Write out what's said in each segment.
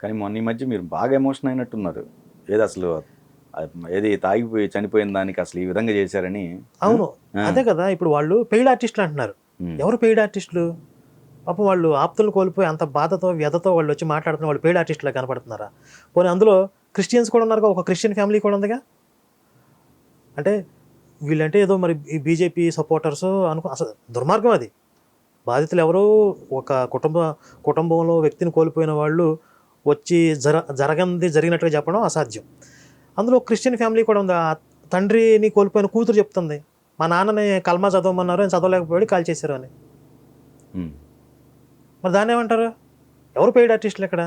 కానీ మొన్న ఈ మధ్య మీరు బాగా ఎమోషన్ అయినట్టున్నారు. ఏది అసలు ఏది తాగిపోయి చనిపోయిన దానికి అసలు ఈ విధంగా చేశారని. అవును, అదే కదా. ఇప్పుడు వాళ్ళు పెయిడ్ ఆర్టిస్టులు అంటున్నారు. ఎవరు పెయిడ్ ఆర్టిస్టులు? పాపం వాళ్ళు ఆప్తులను కోల్పోయి అంత బాధతో వ్యధతో వాళ్ళు వచ్చి మాట్లాడుతున్న వాళ్ళు పెయిడ్ ఆర్టిస్టులా కనపడుతున్నారా? పోనీ అందులో క్రిస్టియన్స్ కూడా ఉన్నారుగా, ఒక క్రిస్టియన్ ఫ్యామిలీ కూడా ఉందిగా. అంటే వీళ్ళంటే ఏదో మరి ఈ బీజేపీ సపోర్టర్స్ అనుకో, అసలు దుర్మార్గం అది. బాధితులు ఎవరో ఒక కుటుంబంలో వ్యక్తిని కోల్పోయిన వాళ్ళు వచ్చి జరిగినట్టుగా చెప్పడం అసాధ్యం. అందులో క్రిస్టియన్ ఫ్యామిలీ కూడా ఉంది. ఆ తండ్రిని కోల్పోయిన కూతురు చెప్తుంది, మా నాన్నని కల్మా చదవమన్నారు, ఆయన చదవలేకపోయాడు, కాల్ చేశారు అని. మరి దాన్ని ఏమంటారు? ఎవరు పెయిడ్ ఆర్టిస్టులు ఇక్కడ?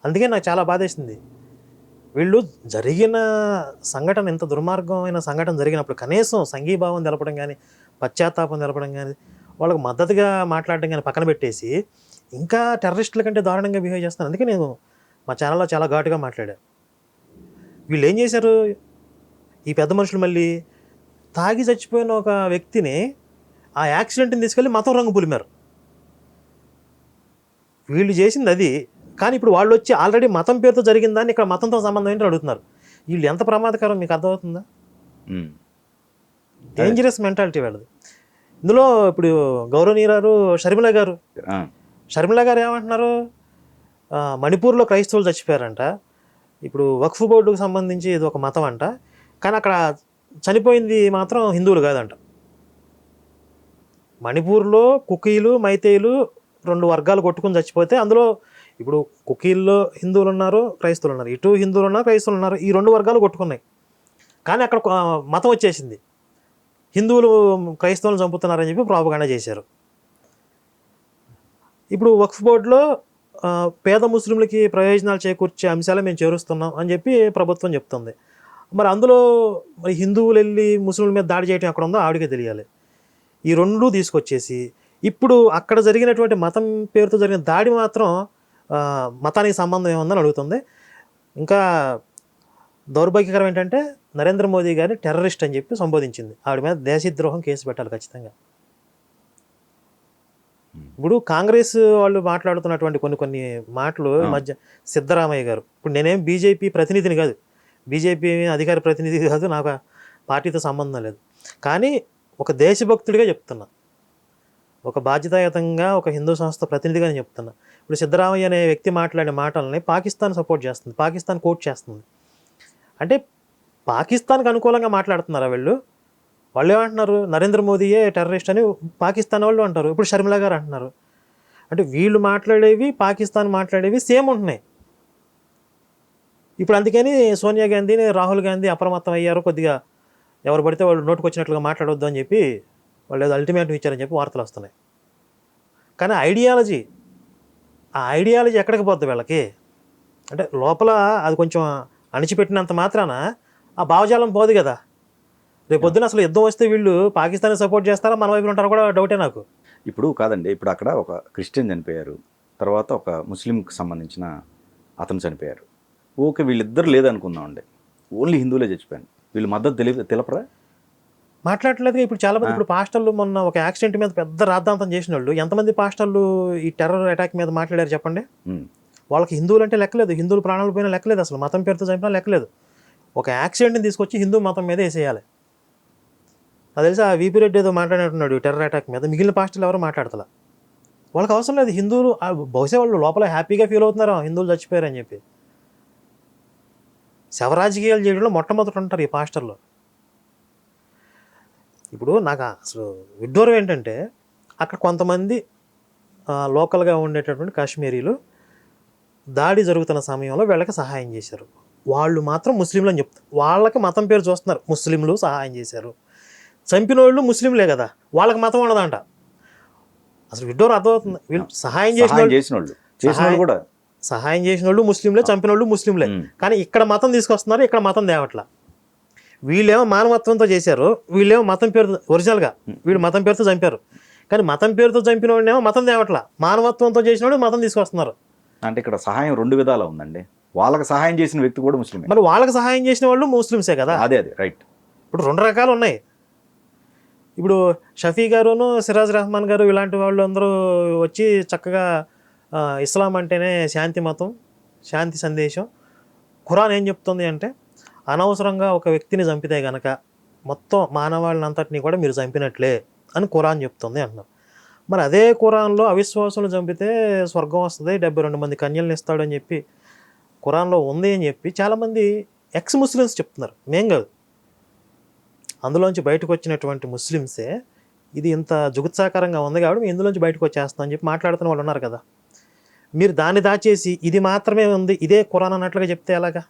అందుకే నాకు చాలా బాధేసింది. వీళ్ళు జరిగిన సంఘటన, ఇంత దుర్మార్గమైన సంఘటన జరిగినప్పుడు కనీసం సంఘీభావం తెలపడం కానీ, పశ్చాత్తాపం తెలపడం కానీ, వాళ్ళకు మద్దతుగా మాట్లాడడం కానీ పక్కన పెట్టేసి ఇంకా టెర్రరిస్టుల కంటే దారుణంగా బిహేవ్ చేస్తాను. అందుకే నేను మా ఛానల్లో చాలా ఘాటుగా మాట్లాడాను. వీళ్ళు ఏం చేశారు? ఈ పెద్ద మనుషులు మళ్ళీ తాగి చచ్చిపోయిన ఒక వ్యక్తిని, ఆ యాక్సిడెంట్ని తీసుకెళ్ళి మతం రంగు పులిమారు. వీళ్ళు చేసింది అది. కానీ ఇప్పుడు వాళ్ళు వచ్చి ఆల్రెడీ మతం పేరుతో జరిగిందాన్ని ఇక్కడ మతంతో సంబంధం ఏంటో అడుగుతున్నారు. వీళ్ళు ఎంత ప్రమాదకరం మీకు అర్థమవుతుందా? డేంజరస్ మెంటాలిటీ వాళ్ళది. ఇందులో ఇప్పుడు గౌరవనీయురాలు షర్మిల గారు ఏమంటున్నారు? మణిపూర్లో క్రైస్తవులు చచ్చిపోయారంట. ఇప్పుడు వక్ఫ్ బోర్డుకు సంబంధించి ఇది ఒక మతం అంట, కానీ అక్కడ చనిపోయింది మాత్రం హిందువులు కాదంట. మణిపూర్లో కుకీలు, మైతేయులు 2 వర్గాలు కొట్టుకుని చచ్చిపోతే, అందులో ఇప్పుడు కుకీల్లో హిందువులు ఉన్నారు, క్రైస్తవులు ఉన్నారు. ఇటు హిందువులు ఉన్నారు, క్రైస్తవులు ఉన్నారు. ఈ 2 వర్గాలు కొట్టుకున్నాయి. కానీ అక్కడ మతం వచ్చేసింది. హిందువులు క్రైస్తవులను చంపుతున్నారని చెప్పి ప్రాపగాండా చేశారు. ఇప్పుడు వక్ఫ్ బోర్డులో పేద ముస్లింలకి ప్రయోజనాలు చేకూర్చే అంశాలు మేము చేరుస్తున్నాం అని చెప్పి ప్రభుత్వం చెప్తుంది. మరి అందులో మరి హిందువులు వెళ్ళి ముస్లింల మీద దాడి చేయడం ఎక్కడ ఉందో ఆవిడకే తెలియాలి. ఈ 2 తీసుకొచ్చేసి ఇప్పుడు అక్కడ జరిగినటువంటి మతం పేరుతో జరిగిన దాడి మాత్రం మతానికి సంబంధం ఏముందని అడుగుతుంది. ఇంకా దౌర్భాగ్యకరం ఏంటంటే నరేంద్ర మోదీ గారిని టెర్రరిస్ట్ అని చెప్పి సంబోధించింది. ఆవిడ మీద దేశద్రోహం కేసు పెట్టాలి ఖచ్చితంగా. ఇప్పుడు కాంగ్రెస్ వాళ్ళు మాట్లాడుతున్నటువంటి కొన్ని మాటలు మధ్య సిద్ధరామయ్య గారు, ఇప్పుడు నేనేం బీజేపీ ప్రతినిధిని కాదు, బీజేపీ అధికార ప్రతినిధి కాదు, నాకు పార్టీతో సంబంధం లేదు. కానీ ఒక దేశభక్తుడిగా చెప్తున్నా, ఒక బాధ్యతాయుతంగా ఒక హిందూ సంస్థ ప్రతినిధిగానే చెప్తున్నా. ఇప్పుడు సిద్ధరామయ్య అనే వ్యక్తి మాట్లాడే మాటలని పాకిస్తాన్ సపోర్ట్ చేస్తుంది, పాకిస్తాన్ కోట్ చేస్తుంది. అంటే పాకిస్తాన్కి అనుకూలంగా మాట్లాడుతున్నారా వీళ్ళు? వాళ్ళు ఏమంటున్నారు? నరేంద్ర మోదీయే టెర్రరిస్ట్ అని పాకిస్తాన్ వాళ్ళు అంటారు. ఇప్పుడు షర్మిల గారు అంటున్నారు. అంటే వీళ్ళు మాట్లాడేవి, పాకిస్తాన్ మాట్లాడేవి సేమ్ ఉంటున్నాయి. ఇప్పుడు అందుకని సోనియా గాంధీని, రాహుల్ గాంధీ అప్రమత్తం అయ్యారు. కొద్దిగా ఎవరు పడితే వాళ్ళు నోటుకు వచ్చినట్లుగా మాట్లాడొద్దు అని చెప్పి వాళ్ళు ఏదో అల్టిమేటం ఇచ్చారని చెప్పి వార్తలు వస్తున్నాయి. కానీ ఆ ఐడియాలజీ ఎక్కడికి పోద్ది వీళ్ళకి? అంటే లోపల అది కొంచెం అణిచిపెట్టినంత మాత్రాన ఆ భావజాలం పోదు కదా. రేపు పొద్దున అసలు యుద్ధం వస్తే వీళ్ళు పాకిస్తాన్ సపోర్ట్ చేస్తారా, మన వైపు ఉంటారో కూడా డౌటే నాకు. ఇప్పుడు కాదండి, ఇప్పుడు అక్కడ ఒక క్రిస్టియన్ చనిపోయారు, తర్వాత ఒక ముస్లింకి సంబంధించిన అతను చనిపోయారు. ఓకే, వీళ్ళిద్దరు లేదనుకుందామండి, ఓన్లీ హిందువులే చచ్చిపోయాను, వీళ్ళు మద్దతు తెలపరా? మాట్లాడలేదుగా. ఇప్పుడు చాలా మంది, ఇప్పుడు పాస్టర్లు మొన్న ఒక యాక్సిడెంట్ మీద పెద్ద రాద్ధాంతం చేసిన వాళ్ళు ఎంతమంది పాస్టర్లు ఈ టెర్రర్ అటాక్ మీద మాట్లాడారు చెప్పండి. వాళ్ళకి హిందువులు అంటే లెక్కలేదు, హిందువులు ప్రాణాలు పోయినా లెక్కలేదు, అసలు మతం పేరుతో చంపినా లెక్కలేదు. ఒక యాక్సిడెంట్ని తీసుకొచ్చి హిందూ మతం మీద వేసేయాలి. అది తెలిసి ఆ వీపీ రెడ్డి ఏదో మాట్లాడినట్టున్నాడు టెర్రర్ అటాక్ మీద, మిగిలిన పాస్టర్లు ఎవరో మాట్లాడతలా. వాళ్ళకి అవసరం లేదు. హిందువులు బహుశా వాళ్ళు లోపల హ్యాపీగా ఫీల్ అవుతున్నారు హిందువులు చచ్చిపోయారని చెప్పి. శవరాజకీయాలు చేయడంలో మొట్టమొదటి ఉంటారు ఈ పాస్టర్లు. ఇప్పుడు నాకు అసలు విడ్డూరం ఏంటంటే, అక్కడ కొంతమంది లోకల్గా ఉండేటటువంటి కాశ్మీరీలు దాడి జరుగుతున్న సమయంలో వీళ్ళకి సహాయం చేశారు. వాళ్ళు మాత్రం ముస్లింలు అని చెప్తారు. వాళ్ళకి మతం పేరు చూస్తున్నారు, ముస్లింలు సహాయం చేశారు. చంపిన వాళ్ళు ముస్లింలే కదా, వాళ్ళకి మతం ఉండదంట. అసలు విడ్డూరం అర్థమవుతుంది. వీళ్ళు సహాయం చేసిన వాళ్ళు ముస్లింలే, చంపిన వాళ్ళు ముస్లింలే. కానీ ఇక్కడ మతం తీసుకొస్తున్నారు, ఇక్కడ మతం తేవట్లా. వీళ్ళేమో మానవత్వంతో చేశారు, వీళ్ళేమో మతం పేరుతో, ఒరిజినల్గా వీళ్ళు మతం పేరుతో చంపారు. కానీ మతం పేరుతో చంపిన వాడినేమో మతం తేవట్లా, మానవత్వంతో చేసిన వాడు మతం తీసుకొస్తున్నారు. అంటే ఇక్కడ సహాయం 2 విధాలు ఉందండి. వాళ్ళకి సహాయం చేసిన వ్యక్తి కూడా ముస్లిమే, మరి వాళ్ళకి సహాయం చేసిన వాళ్ళు ముస్లింసే కదా. అదే రైట్. ఇప్పుడు 2 రకాలు ఉన్నాయి. ఇప్పుడు షఫీ గారును, సిరాజ్ రెహమాన్ గారు ఇలాంటి వాళ్ళు అందరూ వచ్చి చక్కగా ఇస్లాం అంటేనే శాంతి మతం, శాంతి సందేశం. ఖురాన్ ఏం చెప్తుంది అంటే అనవసరంగా ఒక వ్యక్తిని చంపితే గనక మొత్తం మానవాళిని అంతటినీ కూడా మీరు చంపినట్లే అని ఖురాన్ చెప్తుంది అంటున్నారు. మరి అదే ఖురాన్లో అవిశ్వాసులను చంపితే స్వర్గం వస్తుంది, 72 మంది కన్యలను ఇస్తాడు అని చెప్పి ఖురాన్లో ఉంది అని చెప్పి చాలామంది ఎక్స్ ముస్లిమ్స్ చెప్తున్నారు, మేం కాదు. అందులోంచి బయటకు వచ్చినటువంటి ముస్లిమ్సే ఇది ఇంత జుగుత్సాకరంగా ఉంది కాబట్టి మేము ఇందులోంచి బయటకు వచ్చేస్తాం అని చెప్పి మాట్లాడుతున్న వాళ్ళు ఉన్నారు కదా. మీరు దాన్ని దాచేసి ఇది మాత్రమే ఉంది, ఇదే ఖురాన్ అన్నట్లుగా చెప్తే ఎలాగా?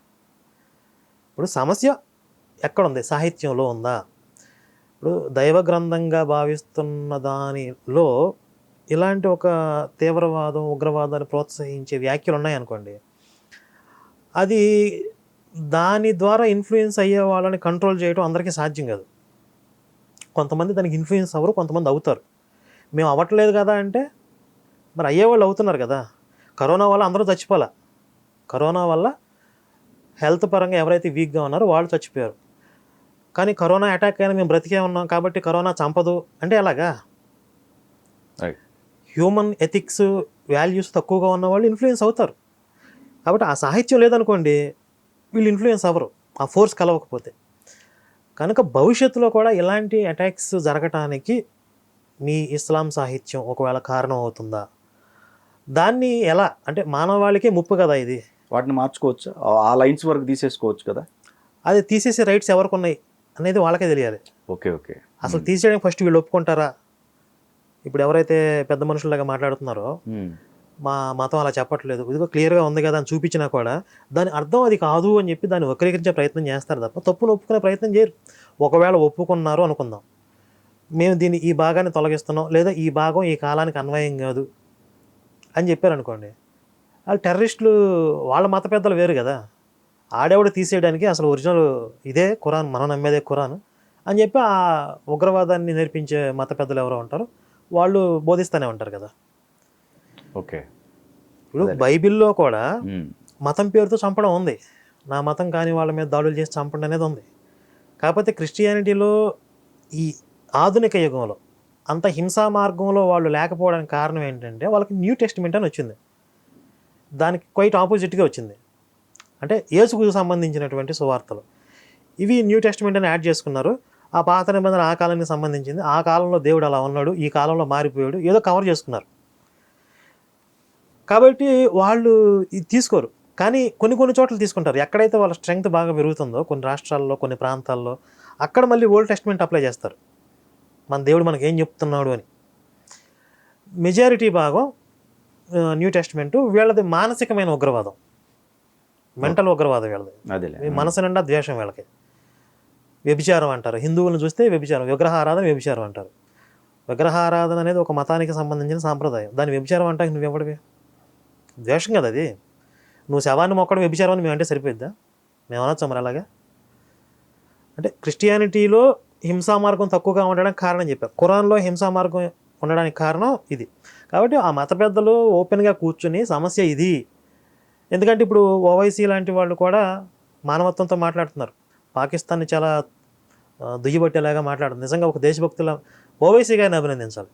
ఇప్పుడు సమస్య ఎక్కడుంది? సాహిత్యంలో ఉందా? ఇప్పుడు దైవ గ్రంథంగా భావిస్తున్న దానిలో ఇలాంటి ఒక తీవ్రవాదం, ఉగ్రవాదాన్ని ప్రోత్సహించే వ్యాఖ్యలు ఉన్నాయనుకోండి, అది దాని ద్వారా ఇన్ఫ్లుయెన్స్ అయ్యే వాళ్ళని కంట్రోల్ చేయడం అందరికీ సాధ్యం కాదు. కొంతమంది దానికి ఇన్ఫ్లుయెన్స్ అవ్వరు, కొంతమంది అవుతారు. మేము అవ్వట్లేదు కదా అంటే మరి అయ్యేవాళ్ళు అవుతున్నారు కదా. కరోనా వల్ల అందరూ చచ్చిపోలే. కరోనా వల్ల హెల్త్ పరంగా ఎవరైతే వీక్గా ఉన్నారో వాళ్ళు చచ్చిపోయారు. కానీ కరోనా అటాక్ అయినా మేము బ్రతికే ఉన్నాం కాబట్టి కరోనా చంపదు అంటే ఎలాగా? హ్యూమన్ ఎథిక్స్, వాల్యూస్ తక్కువగా ఉన్న వాళ్ళు ఇన్ఫ్లుయెన్స్ అవుతారు. కాబట్టి ఆ సాహిత్యం లేదనుకోండి, వీళ్ళు ఇన్ఫ్లుయెన్స్ అవ్వరు, ఆ ఫోర్స్ కలవకపోతే. కనుక భవిష్యత్తులో కూడా ఇలాంటి అటాక్స్ జరగటానికి మీ ఇస్లాం సాహిత్యం ఒకవేళ కారణం అవుతుందా? దాన్ని ఎలా అంటే మానవాళికే ముప్పు కదా ఇది. వాటిని మార్చుకోవచ్చు, ఆ లైన్స్ వరకు తీసేసుకోవచ్చు కదా. అది తీసేసే రైట్స్ ఎవరికి ఉన్నాయి అనేది వాళ్ళకే తెలియాలి. Okay okay. అసలు తీసేయడానికి ఫస్ట్ వీళ్ళు ఒప్పుకుంటారా? ఇప్పుడు ఎవరైతే పెద్ద మనుషుల్లాగా మాట్లాడుతున్నారో మా మతం అలా చెప్పట్లేదు, ఇదిగో క్లియర్గా ఉంది కదా అని చూపించినా కూడా దాని అర్థం అది కాదు అని చెప్పి దాన్ని వక్రీకరించే ప్రయత్నం చేస్తారు తప్ప తప్పును ఒప్పుకునే ప్రయత్నం చేయరు. ఒకవేళ ఒప్పుకున్నారు అనుకుందాం, మేము దీన్ని ఈ భాగాన్ని తొలగిస్తున్నాం లేదా ఈ భాగం ఈ కాలానికి అన్వయం కాదు అని చెప్పారు అనుకోండి, వాళ్ళు టెర్రరిస్టులు, వాళ్ళ మత పెద్దలు వేరు కదా. ఆడేవాడు తీసేయడానికి అసలు ఒరిజినల్ ఇదే ఖురాన్, మనం నమ్మేదే ఖురాన్ అని చెప్పి ఆ ఉగ్రవాదాన్ని నేర్పించే మత పెద్దలు ఎవరో ఉంటారు, వాళ్ళు బోధిస్తూనే ఉంటారు కదా. ఓకే. ఇప్పుడు బైబిల్లో కూడా మతం పేరుతో చంపడం ఉంది, నా మతం కాని వాళ్ళ మీద దాడులు చేసి చంపడం అనేది ఉంది. కాకపోతే క్రిస్టియానిటీలో ఈ ఆధునిక యుగంలో అంత హింసా మార్గంలో వాళ్ళు లేకపోవడానికి కారణం ఏంటంటే వాళ్ళకి న్యూ టెస్టిమెంట్ అని వచ్చింది. దానికి క్వైట్ ఆపోజిట్గా వచ్చింది. అంటే యేసుకు సంబంధించినటువంటి సువార్తలు ఇవి న్యూ టెస్టిమెంట్ అని యాడ్ చేసుకున్నారు. ఆ పాత నిబంధన ఆ కాలానికి సంబంధించింది, ఆ కాలంలో దేవుడు అలా ఉన్నాడు, ఈ కాలంలో మారిపోయాడు, ఏదో కవర్ చేసుకున్నారు. కాబట్టి వాళ్ళు ఇది తీసుకోరు. కానీ కొన్ని చోట్ల తీసుకుంటారు. ఎక్కడైతే వాళ్ళ స్ట్రెంగ్త్ బాగా పెరుగుతుందో కొన్ని రాష్ట్రాల్లో, కొన్ని ప్రాంతాల్లో, అక్కడ మళ్ళీ ఓల్డ్ టెస్టిమెంట్ అప్లై చేస్తారు, మన దేవుడు మనకి ఏం చెప్తున్నాడు అని. మెజారిటీ భాగం న్యూ టెస్టిమెంటు వీళ్ళది మానసికమైన ఉగ్రవాదం, మెంటల్ ఉగ్రవాదం వీళ్ళది. మనసు నిండా ద్వేషం వీళ్ళకి. వ్యభిచారం అంటారు, హిందువులను చూస్తే వ్యభిచారం, విగ్రహారాధన వ్యభిచారం అంటారు. విగ్రహారాధన అనేది ఒక మతానికి సంబంధించిన సాంప్రదాయం, దాన్ని వ్యభిచారం అంటాక నువ్వెవడివి? ద్వేషం కదా అది. నువ్వు శవాన్ని మొక్కడం వ్యభిచారం అని మేమంటే సరిపోద్దా? మేము అనొచ్చా మరి అలాగా? అంటే క్రిస్టియానిటీలో హింసా మార్గం తక్కువగా ఉండడానికి కారణం చెప్పారు, ఖురాన్లో హింసా మార్గం ఉండడానికి కారణం ఇది. కాబట్టి ఆ మత పెద్దలు ఓపెన్గా కూర్చుని సమస్య ఇది. ఎందుకంటే ఇప్పుడు ఓవైసీ లాంటి వాళ్ళు కూడా మానవత్వంతో మాట్లాడుతున్నారు, పాకిస్తాన్ని చాలా దుయ్యబట్టేలాగా మాట్లాడుతుంది. నిజంగా ఒక దేశభక్తుల ఓవైసీ గారిని అభినందించాలి.